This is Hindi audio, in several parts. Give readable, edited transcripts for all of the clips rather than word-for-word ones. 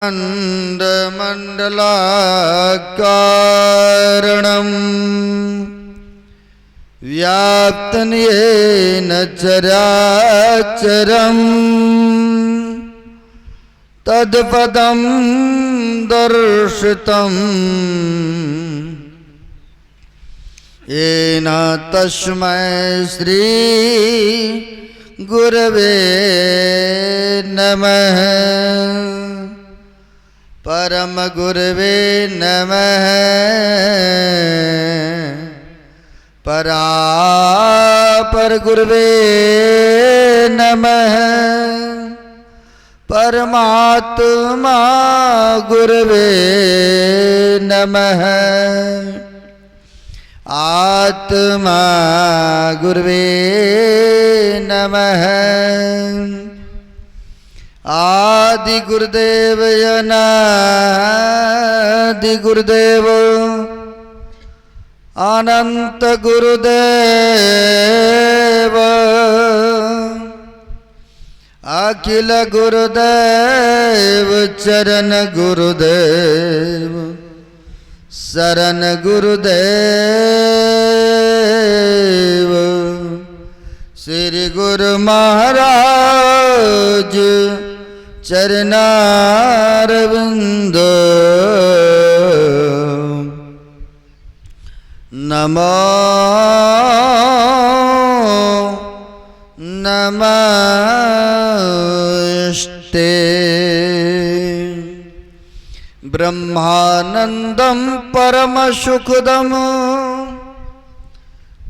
मंडलाकारणं व्याप्तं येन चराचरं तत्पदं दर्शितं येन तस्मै श्री गुरवे नमः। परम गुरवे नमः। परापर गुरवे नमः। परमात्मा गुरवे नमः। आत्मा गुरवे नमः। आदि गुरुदेव अनादि गुरुदेव अनंत गुरुदेव अखिल गुरुदेव चरण गुरुदेव शरण गुरुदेव श्री गुरु महाराज चरणारविंद नमो नमस्ते। ब्रह्मानंदं परम सुखदं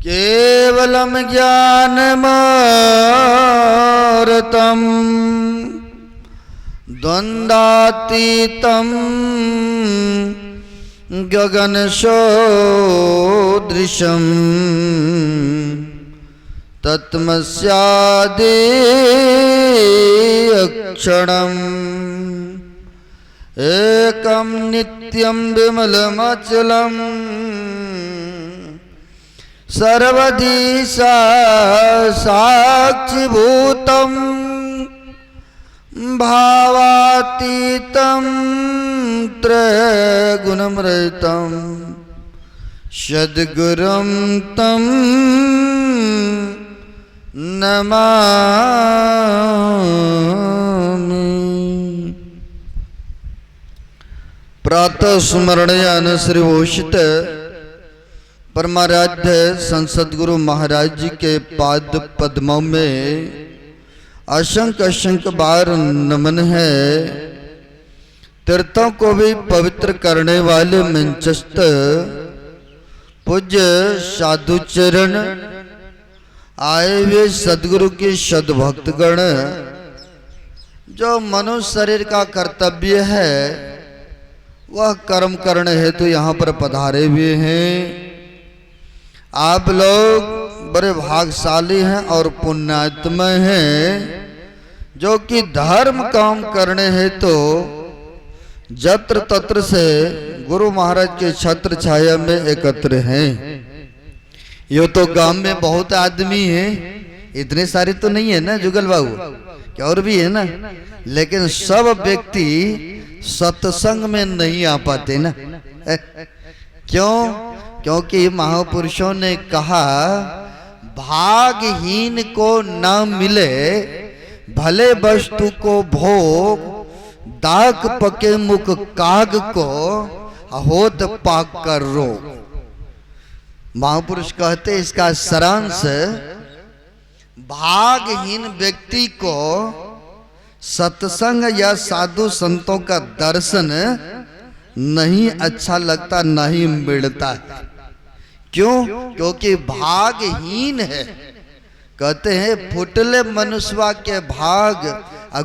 केवलं ज्ञानमूर्तं द्वंद्वातीतं गगनसदृशं तत्मस्यादि अक्षरम् एकं नित्यं विमलमचलं सर्वधी साक्षिभूतं भावातीतं त्रयगुणमृतं सद्गुरुं तं नमामि। प्रातः स्मरणीयान श्री भूषित परमाराध्य संसदगुरु महाराज जी के पाद पद्मों में असंख्य असंख्य बार नमन है। तीर्थों को भी पवित्र करने वाले मंचस्थ पूज्य साधु चरण आए हुए सदगुरु के सद्भक्तगण जो मनुष्य शरीर का कर्तव्य है वह कर्म करने हेतु यहाँ पर पधारे हुए हैं। आप लोग बड़े भाग्यशाली हैं और पुण्यात्मा हैं जो कि धर्म काम करने हेतु जत्र तत्र से गुरु महाराज के छत्र छाया में एकत्र हैं। यो तो गांव में बहुत आदमी हैं, इतने सारे तो नहीं है ना जुगल बाबू, क्या और भी है ना, लेकिन सब व्यक्ति सत्संग में नहीं आ पाते ना। क्यों? क्योंकि महापुरुषों ने कहा भागहीन को न मिले भले वस्तु को भोग, दाग पके मुख काग को होत पाक कर रोग। महापुरुष कहते इसका सारांश भागहीन व्यक्ति को सत्संग या साधु संतों का दर्शन नहीं अच्छा लगता, नहीं मिलता है। क्यों? क्योंकि भागहीन है। कहते हैं फुटले मनुष्यवा के भाग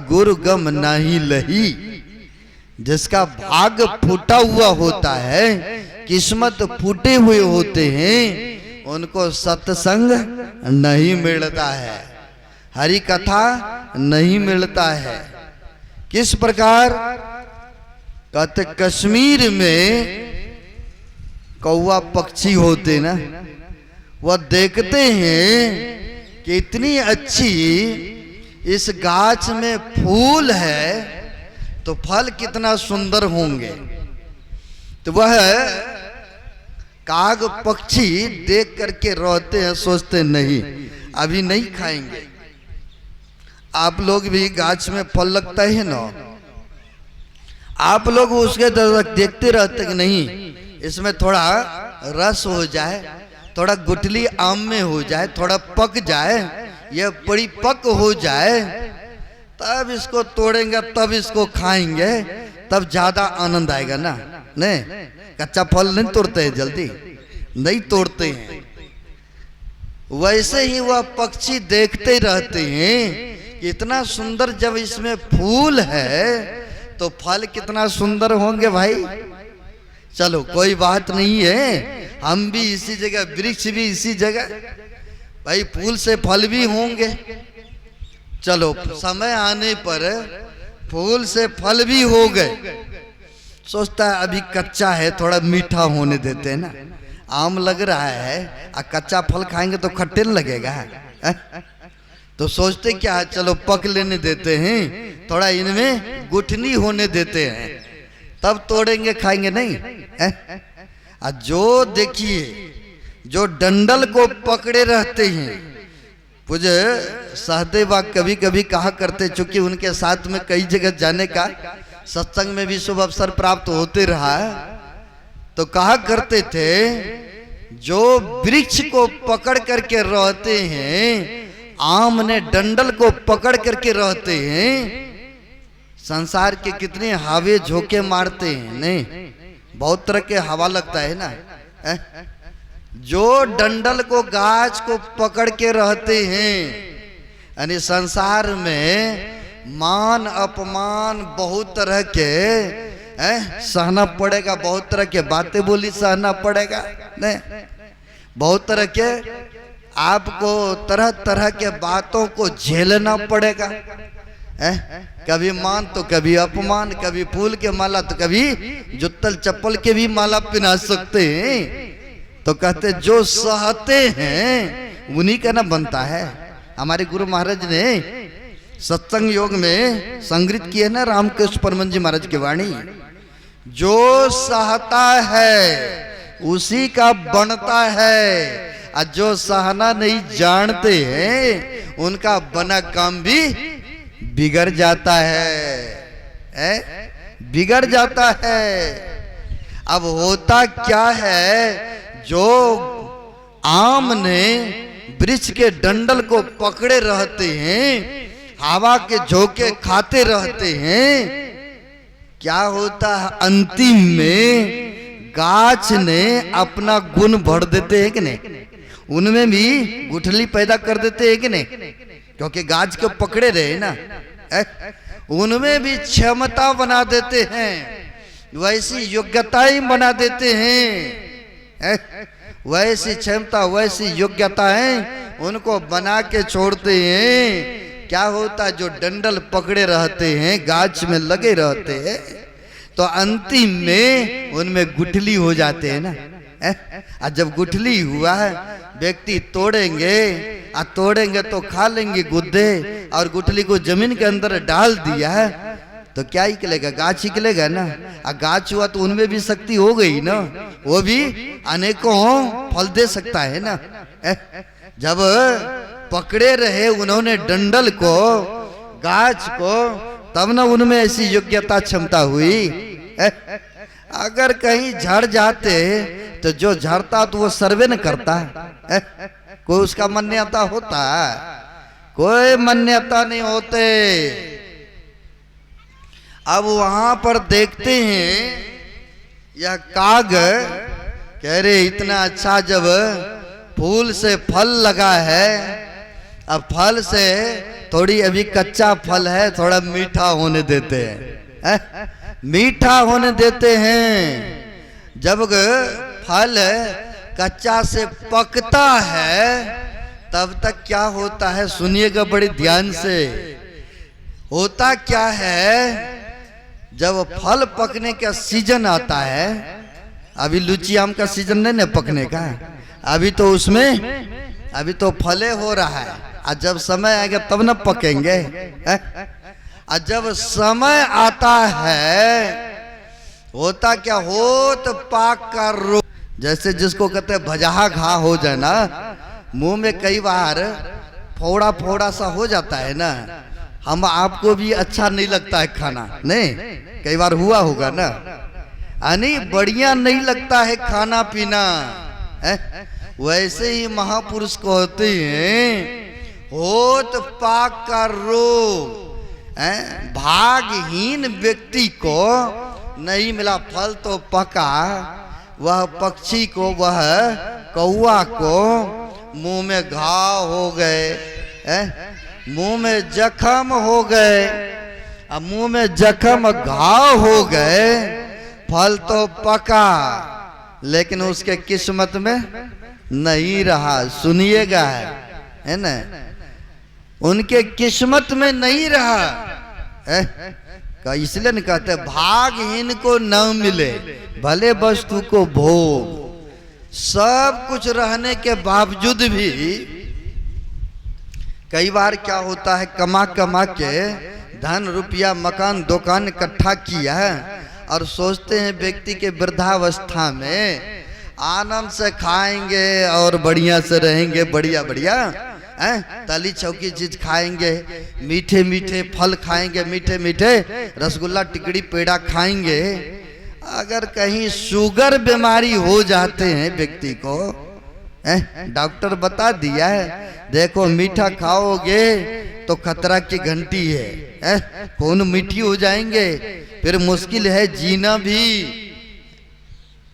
गुरु गम नहीं लही। जिसका भाग फूटा हुआ होता है, किस्मत फूटे हुए होते हैं, उनको सत्संग नहीं मिलता है, हरि कथा नहीं मिलता है। किस प्रकार? कहते कश्मीर में कौवा पक्षी होते ना, वह देखते हैं कि इतनी अच्छी इस गाछ में फूल है तो फल कितना सुंदर होंगे। तो वह काग पक्षी देख करके रहते हैं, सोचते नहीं अभी नहीं खाएंगे। आप लोग भी गाछ में फल लगता है ना, आप लोग उसके तरफ देखते रहते कि नहीं इसमें थोड़ा रस हो जाए, थोड़ा गुठली आम में हो जाए, थोड़ा पक जाए, यह बड़ी पक हो जाए, तब इसको तोड़ेंगे, तब इसको खाएंगे, तब ज्यादा आनंद आएगा ना। नहीं, कच्चा फल नहीं तोड़ते हैं, जल्दी नहीं तोड़ते हैं। वैसे ही वह पक्षी देखते रहते हैं कि इतना सुंदर जब इसमें फूल है तो फल कितना सुंदर होंगे भाई। चलो कोई बात नहीं है, हम भी इसी जगह, वृक्ष भी इसी जगह, भाई फूल से फल भी होंगे। चलो समय आने पर फूल से फल भी हो गए। सोचता है अभी कच्चा है, थोड़ा मीठा होने देते हैं ना, आम लग रहा है, कच्चा फल खाएंगे तो खट्टे लगेगा। तो सोचते क्या है, चलो पक लेने देते हैं, थोड़ा इनमें गुठनी होने देते हैं, तब तोड़ेंगे खाएंगे नहीं। जो देखिए जो डंडल को पकड़े रहते हैं, पूज्य सहदेव कभी कभी कहा करते, चूंकि उनके साथ में कई जगह जाने का सत्संग में भी शुभ अवसर प्राप्त होते रहा, तो कहा करते थे जो वृक्ष को पकड़ करके रहते हैं, आम ने डंडल को पकड़ करके रहते हैं, संसार के कितने हवे झोंके मारते हैं, नहीं बहुत तरह के हवा लगता है ना। जो डंडल को गाछ को पकड़ के रहते हैं, यानी संसार में मान अपमान बहुत तरह के सहना पड़ेगा, बहुत तरह के बातें बोली सहना पड़ेगा, नहीं बहुत तरह के आपको तरह तरह के बातों को झेलना पड़ेगा। कभी मान तो कभी अपमान, कभी फूल के माला तो कभी जुत्तल चप्पल के भी माला पहना सकते हैं। तो कहते जो सहते हैं उन्हीं का ना बनता है। हमारे गुरु महाराज ने सत्संग योग में संग्रहित किए ना रामकृष्ण परमहंस जी महाराज की वाणी, जो सहता है उसी का बनता है, और जो सहना नहीं जानते हैं उनका बना काम भी बिगड़ जाता है, बिगड़ जाता है। अब होता क्या है, जो आम ने वृक्ष के डंडल को पकड़े रहते हैं, हवा के झोंके खाते रहते हैं, क्या होता है अंतिम में गाछ ने अपना गुण भर देते हैं कि नहीं, उनमें भी गुठली पैदा कर देते हैं कि नहीं, क्योंकि गाछ को पकड़े रहे ना, उनमें भी क्षमता बना देते हैं, वैसी योग्यताएं बना देते हैं, वैसी क्षमता वैसी योग्यताएं उनको बना के छोड़ते हैं। क्या होता है, जो डंडल पकड़े रहते हैं, गाछ में लगे रहते हैं, तो अंतिम में उनमें गुठली हो जाते हैं ना। और जब गुठली हुआ है, व्यक्ति तोड़ेंगे, और तोड़ेंगे तो खा लेंगे गुद्दे, और गुठली को जमीन के अंदर डाल दिया है तो क्या निकलेगा, गाछ निकलेगा ना। और गाछ हुआ तो उनमें भी शक्ति हो गई ना, वो भी अनेकों फल दे सकता है ना। जब पकड़े रहे उन्होंने डंडल को, गाछ को, तब ना उनमें ऐसी योग्यता क्षमता हुई। अगर कहीं झड़ जाते तो जो झड़ता तो वो सर्वे न करता, कोई उसका मान्यता होता, कोई मान्यता नहीं होते। अब वहां पर देखते हैं यह काग कह रहे इतना अच्छा जब फूल से फल लगा है, अब फल से थोड़ी अभी कच्चा फल है, थोड़ा मीठा होने देते हैं, मीठा होने देते हैं। जब फल कच्चा से पकता है तब तक क्या होता है, सुनिएगा बड़े ध्यान से। होता क्या है, जब फल पकने का सीजन आता है, अभी लीची आम का सीजन नहीं ना पकने का, अभी तो उसमें अभी तो फले हो रहा है, और जब समय आएगा तब न पकेंगे। और जब समय आता है होता क्या, होत पाक का रोग, जैसे जिसको कहते हैं भजहा घा हो जाए ना, मुंह में कई बार फोड़ा फोड़ा सा हो जाता है ना, हम आपको भी अच्छा नहीं लगता है खाना, नहीं कई बार हुआ होगा ना, यानी बढ़िया नहीं लगता है खाना पीना है? वैसे ही महापुरुष कहते हैं होत पाक का रोग, भागहीन व्यक्ति को नहीं मिला फल तो पका, वह पक्षी को, वह कौआ को मुंह में घाव हो गए, मुंह में जख्म हो गए, अब मुंह में जख्म घाव हो गए, फल तो पका लेकिन उसके किस्मत में नहीं रहा। सुनिएगा है ना, उनके किस्मत में नहीं रहा। इसलिए नहीं कहते भागहीन को न मिले भले वस्तु को भोग, सब कुछ रहने के बावजूद भी कई बार क्या होता है, कमा कमा के धन रुपया मकान दुकान इकट्ठा किया और सोचते हैं व्यक्ति के वृद्धावस्था में आनंद से खाएंगे और बढ़िया से रहेंगे, बढ़िया बढ़िया तली चौकी चीज खाएंगे, मीठे मीठे फल खाएंगे, मीठे मीठे रसगुल्ला टिकड़ी पेड़ा खाएंगे। अगर कहीं शुगर बीमारी हो जाते हैं व्यक्ति को, डॉक्टर बता दिया है देखो मीठा खाओगे तो खतरा की घंटी है, खून मीठी हो जाएंगे, फिर मुश्किल है जीना भी।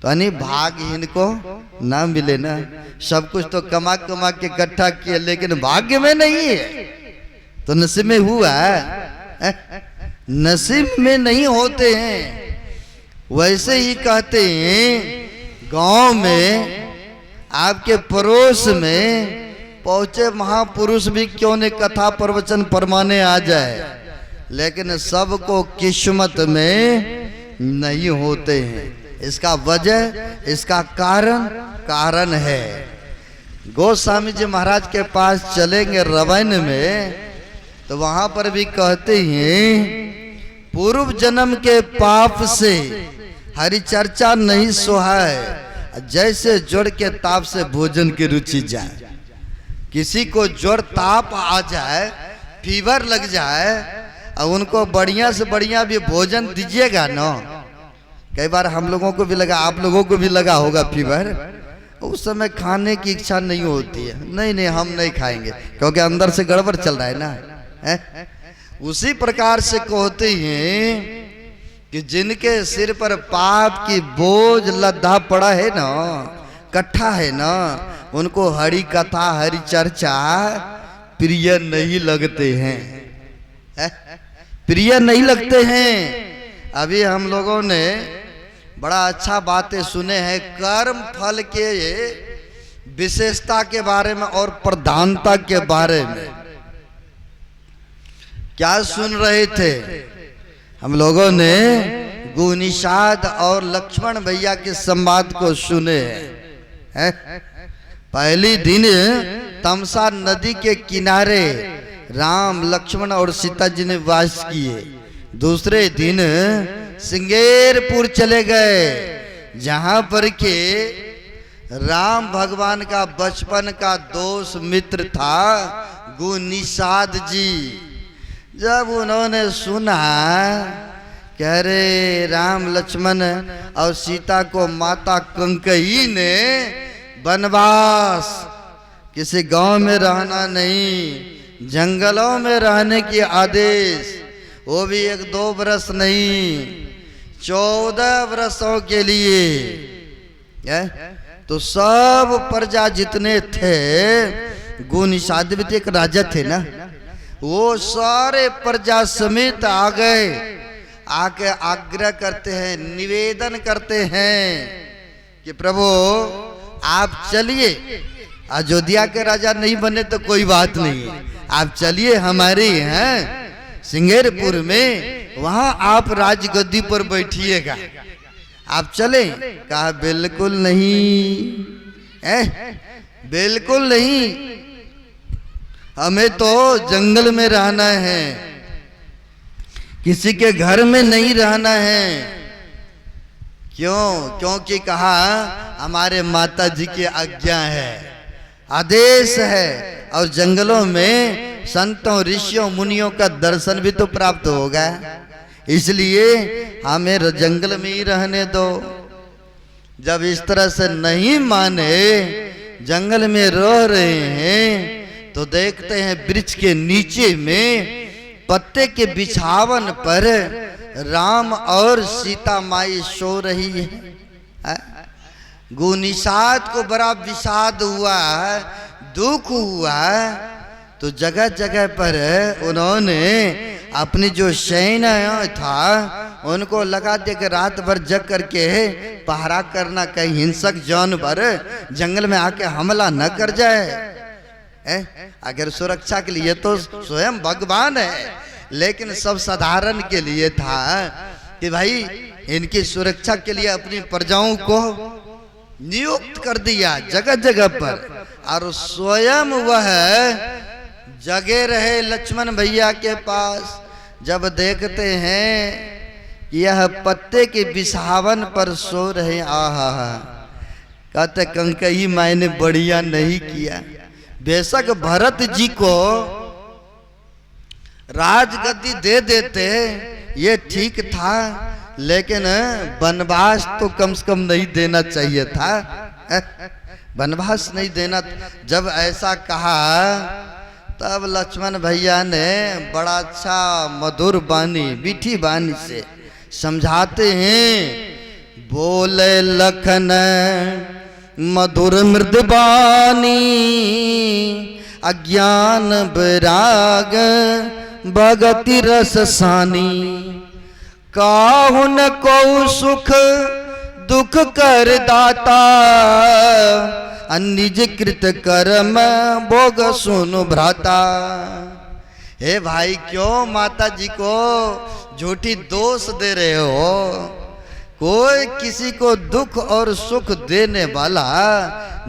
तो यानी भाग्यहीन को ना मिले ना, सब कुछ तो कमा कमा के इकट्ठा किए लेकिन भाग्य में नहीं है, तो नसीब में हुआ है, नसीब में नहीं होते हैं। वैसे ही कहते हैं गांव में आपके पड़ोस में पहुंचे महापुरुष भी क्यों ने कथा प्रवचन फरमाने आ जाए, लेकिन सबको किस्मत में नहीं होते हैं। इसका वजह, इसका कारण है। गोस्वामी जी महाराज के पास चलेंगे रवैन में तो वहां पर भी कहते हैं पूर्व जन्म के पाप से हरि चर्चा नहीं सुहाए, जैसे ज्वर के ताप से भोजन की रुचि जाए। किसी को ज्वर ताप आ जाए, फीवर लग जाए और उनको बढ़िया से बढ़िया भी भोजन दीजिएगा ना। कई बार हम लोगों को भी लगा, आप लोगों को भी लगा होगा फीवर, उस समय खाने की इच्छा नहीं होती है, नहीं नहीं हम नहीं खाएंगे क्योंकि अंदर से गड़बड़ चल रहा है ना। उसी प्रकार से कहते हैं कि जिनके सिर पर पाप की बोझ लद्दा पड़ा है ना, कट्ठा है ना, उनको हरि कथा हरि चर्चा प्रिय नहीं लगते हैं, प्रिय नहीं लगते हैं। अभी हम लोगों ने बड़ा अच्छा बातें सुने हैं कर्म फल के विशेषता के बारे में और प्रधानता के बारे में। क्या सुन रहे थे हम लोगों ने? गुनिषाद और लक्ष्मण भैया के संवाद को सुने हैं। पहली दिन तमसा नदी के किनारे राम लक्ष्मण और सीता जी ने वास किए। दूसरे दिन सिंगेरपुर चले गए जहां पर के राम भगवान का बचपन का दोस्त मित्र था गुनिषाद जी। जब उन्होंने सुना कि अरे राम लक्ष्मण और सीता को माता कैकेयी ने वनवास, किसी गांव में रहना नहीं, जंगलों में रहने की आदेश, वो भी 1-2 वर्ष नहीं 14 वर्षों के लिए। तो सब प्रजा जितने थे, गुनिषाद भी एक राजा थे ना, वो सारे प्रजा समेत आ गए। आके आग्रह करते हैं, निवेदन करते हैं कि प्रभु आप चलिए, अयोध्या के राजा नहीं बने तो कोई बात नहीं, आप चलिए हमारे हैं सिंगेरपुर में, वहां आप राजगद्दी पर बैठिएगा, आप चले? कहा बिल्कुल नहीं, बिल्कुल नहीं, हमें तो जंगल में रहना है। किसी के घर में नहीं रहना है। क्यों? क्योंकि कहा हमारे माता जी की आज्ञा है, आदेश है, और जंगलों में संतों ऋषियों मुनियों का दर्शन भी तो प्राप्त होगा, इसलिए हमें जंगल में ही रहने दो। जब इस तरह से नहीं माने, जंगल में रह रहे हैं, तो देखते हैं वृक्ष के नीचे में पत्ते के बिछावन पर राम और सीता माई सो रही है। गुनिसात को बड़ा विषाद हुआ, दुख हुआ, तो जगह जगह पर उन्होंने अपनी जो सैन्य था उनको लगा दिया कि रात भर जग करके पहरा करना, कहीं हिंसक जानवर जंगल में आके हमला न कर जाए। अगर सुरक्षा के लिए तो स्वयं भगवान है, लेकिन सब साधारण के लिए था कि भाई इनकी सुरक्षा के लिए अपनी प्रजाओं को नियुक्त कर दिया जगह जगह पर, और स्वयं वह जगे रहे लक्ष्मण भैया के पास। जब देखते हैं कि यह पत्ते के बिछावन पर सो रहे, आहा, कहते कंकई मैंने बढ़िया नहीं किया। बेशक भरत जी को राजगद्दी दे देते ये ठीक था, लेकिन वनवास तो कम से कम नहीं देना चाहिए था, वनवास नहीं देना। जब ऐसा कहा तब लक्ष्मण भैया ने बड़ा अच्छा मधुर बानी, मीठी बानी से समझाते हैं। बोले लखन मधुर मृद बानी, अज्ञान विराग भगति रस सानी। काहु न को सुख दुख कर दाता, निज कृत कर्म भोग सुनु भ्राता। हे भाई, क्यों माता जी को झूठी दोष दे रहे हो? कोई किसी को दुख और सुख देने वाला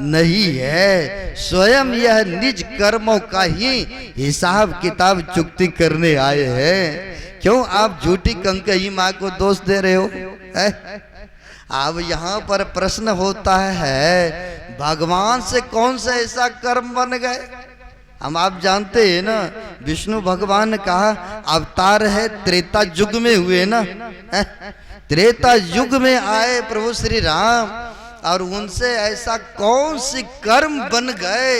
नहीं है, स्वयं यह निज कर्मों का ही हिसाब किताब चुकती करने आए हैं। क्यों आप झूठी कंकई माँ को दोष दे रहे हो? अब यहाँ पर प्रश्न होता है, भगवान से कौन सा ऐसा कर्म बन गए? हम आप जानते हैं ना, विष्णु भगवान का अवतार है, त्रेता युग में हुए ना, त्रेता युग में आए प्रभु श्री राम, और उनसे ऐसा कौन सी कर्म बन गए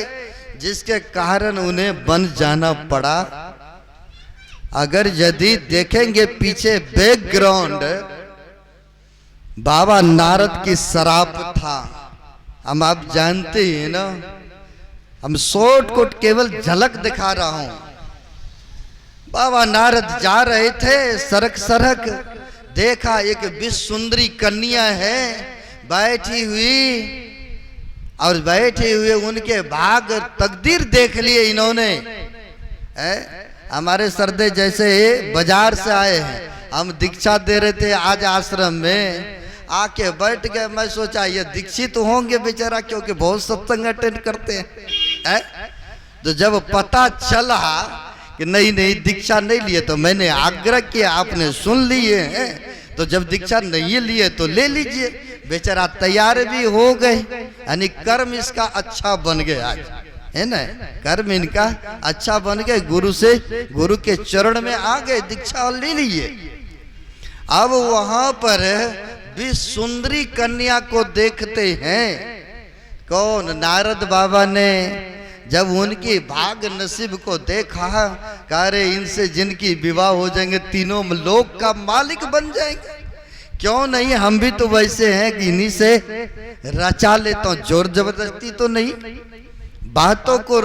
जिसके कारण उन्हें बन जाना पड़ा? अगर यदि देखेंगे पीछे बैकग्राउंड, बाबा नारद की शराप था, हम आप जानते हैं ना। हम शॉर्टकट केवल झलक दिखा रहा हूं। बाबा नारद जा रहे थे, सरक सरक देखा एक विश्व सुंदरी कन्या है बैठी हुई, और बैठे हुए उनके भाग तकदीर देख लिए इन्होंने। हमारे सरदे जैसे बाजार से आए हैं, हम दीक्षा दे रहे थे आज आश्रम में, आके बैठ गए। मैं सोचा ये दीक्षित होंगे बेचारा, क्योंकि बहुत सत्संग अटेंड करते हैं। तो जब पता चला कि नहीं नहीं दीक्षा नहीं लिए, तो मैंने आग्रह किया, आपने सुन लिए हैं, तो जब दीक्षा नहीं लिए तो ले लीजिए। बेचारा तैयार भी हो गए, यानी कर्म इसका अच्छा बन गया आज, है ना, कर्म इनका अच्छा बन गए। गुरु के चरण में आ गए, दीक्षा ले लिए। अब वहां पर भी सुंदरी कन्या को देखते हैं। कौन? नारद बाबा ने जब उनकी भाग नसीब को देखा, कहा रे इनसे जिनकी विवाह हो जाएंगे तीनों लोक का मालिक बन जाएंगे। क्यों नहीं, हम भी तो वैसे हैं कि इन्हीं से रचा लेता हूं, जोर जबरदस्ती तो नहीं। बातों को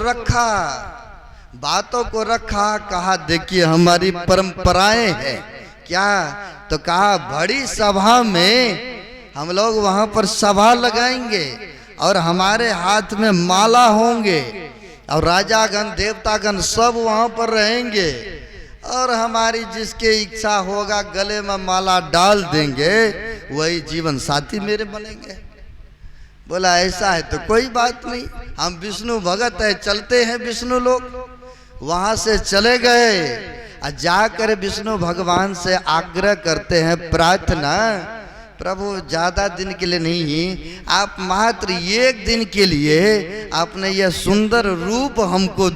रखा, कहा देखिए हमारी परंपराएं हैं क्या? तो कहा बड़ी सभा में हम लोग वहां पर सभा लगाएंगे, और हमारे हाथ में माला होंगे, और राजागण देवतागण सब वहां पर रहेंगे, और हमारी जिसके इच्छा होगा गले में माला डाल देंगे, वही जीवन साथी मेरे बनेंगे। बोला ऐसा है तो कोई बात नहीं, हम विष्णु भगत है, चलते हैं विष्णु लोग। वहां से चले गए, जाकर विष्णु भगवान से आग्रह करते हैं, प्रार्थना, प्रभु ज्यादा दिन के लिए नहीं, आप मात्र एक दिन के लिए आपने यह सुंदर रूप हमको